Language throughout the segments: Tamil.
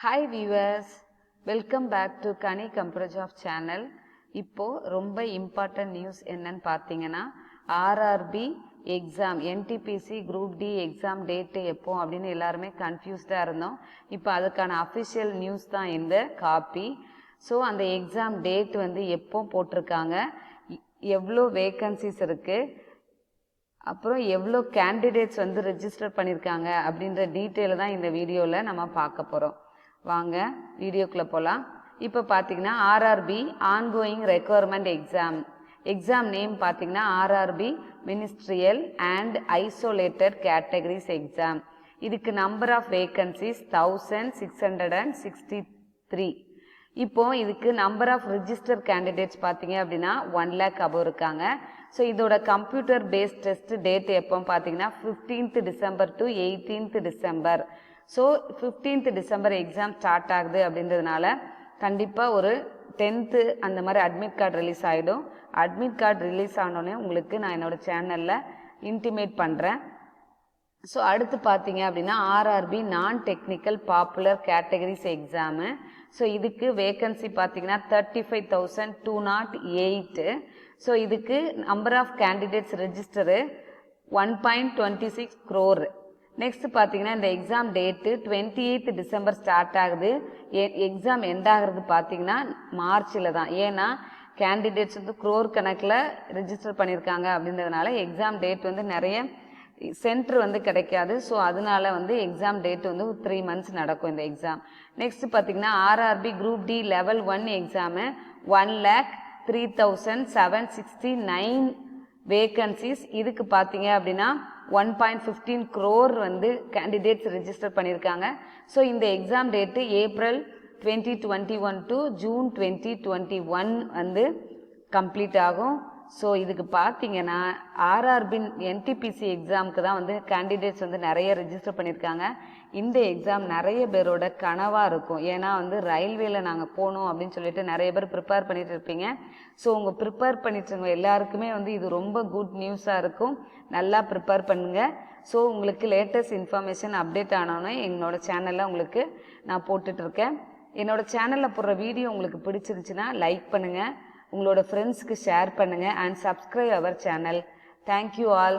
Hi viewers, welcome back to Kani Computer Job channel. இப்போ ரொம்ப important news என்னன்னு பார்த்தீங்கன்னா RRB exam NTPC Group D exam date எப்போ அப்படின்னு எல்லாருமே கன்ஃபியூஸ்டாக இருந்தோம். இப்போ அதுக்கான அஃபிஷியல் நியூஸ் தான் இந்த காப்பி. ஸோ அந்த எக்ஸாம் டேட் வந்து எப்போ போட்டிருக்காங்க, எவ்வளோ வேக்கன்சிஸ் இருக்குது, அப்புறம் எவ்வளோ கேண்டிடேட்ஸ் வந்து ரெஜிஸ்டர் பண்ணியிருக்காங்க அப்படின்ற டீட்டெயில் தான் இந்த வீடியோவில் நம்ம பார்க்க போகிறோம். வாங்க வீடியோக்குள்ளே போகலாம். இப்போ பார்த்தீங்கன்னா RRB ongoing recruitment exam name பார்த்தீங்கன்னா RRB ministerial and isolated categories exam. இதுக்கு நம்பர் ஆஃப் வேக்கன்சிஸ் 1663. இப்போ இதுக்கு நம்பர் ஆஃப் ரிஜிஸ்டர் கேண்டிடேட்ஸ் பார்த்தீங்க அப்படின்னா 1 lakh above இருக்காங்க. ஸோ இதோட கம்ப்யூட்டர் பேஸ்ட் டெஸ்ட் டேட் எப்போ பார்த்தீங்கன்னா 15th December to 18th December. So 15th December exam start ஆகுது அப்படின்றதுனால கண்டிப்பாக ஒரு 10th அந்த மாதிரி அட்மிட் கார்டு ரிலீஸ் ஆகிடும். அட்மிட் கார்டு ரிலீஸ் ஆனோடனே உங்களுக்கு நான் என்னோடய சேனலில் இன்டிமேட் பண்ணுறேன். ஸோ அடுத்து பார்த்தீங்க அப்படின்னா ஆர்ஆர்பி நான் technical popular categories exam. So இதுக்கு வேக்கன்சி பார்த்தீங்கன்னா 35,208. ஸோ இதுக்கு number of candidates register 1.26 crore. Next பார்த்தீங்கன்னா இந்த exam date 28th December start ஆகுது. எக்ஸாம் எண்ட் ஆகிறது பார்த்தீங்கன்னா மார்ச்சில் தான். ஏன்னா கேண்டிடேட்ஸ் வந்து க்ரோர் கணக்கில் ரெஜிஸ்டர் பண்ணியிருக்காங்க அப்படின்றதுனால எக்ஸாம் டேட் வந்து நிறைய சென்டர் வந்து கிடைக்காது. ஸோ அதனால வந்து எக்ஸாம் டேட் வந்து 3 months நடக்கும் இந்த எக்ஸாம். நெக்ஸ்ட் பார்த்தீங்கன்னா RRB group D level 1 exam 1,03,769 vacancies. இதுக்கு பார்த்தீங்க அப்படின்னா 1.15 crore வந்து கேண்டிடேட்ஸ் ரெஜிஸ்டர் பண்ணியிருக்காங்க. ஸோ இந்த exam date April 2021 to June 2021 வந்து கம்ப்ளீட் ஆகும். ஸோ இதுக்கு பார்த்தீங்கன்னா ஆர்ஆர்பி NTPC எக்ஸாமுக்கு தான் வந்து கேண்டிடேட்ஸ் வந்து நிறைய ரெஜிஸ்டர் பண்ணியிருக்காங்க. இந்த எக்ஸாம் நிறைய பேரோட கனவாக இருக்கும். ஏன்னா வந்து ரயில்வேல நாங்கள் போகணும் அப்படின்னு சொல்லிட்டு நிறைய பேர் ப்ரிப்பேர் பண்ணிட்டு இருப்பீங்க. ஸோ உங்கள் ப்ரிப்பேர் பண்ணிட்டு எல்லாருக்குமே வந்து இது ரொம்ப குட் நியூஸாக இருக்கும். நல்லா ப்ரிப்பேர் பண்ணுங்கள். ஸோ உங்களுக்கு லேட்டஸ்ட் இன்ஃபர்மேஷன் அப்டேட் ஆனோன்னே என்னோடய சேனலில் உங்களுக்கு நான் போட்டுட்ருக்கேன். என்னோடய சேனலில் போடுற வீடியோ உங்களுக்கு பிடிச்சிருந்துச்சுன்னா லைக் பண்ணுங்கள், உங்களோட ஃப்ரெண்ட்ஸ்க்கு ஷேர் பண்ணுங்கள் and subscribe our channel. Thank you all.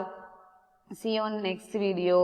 See you on next video.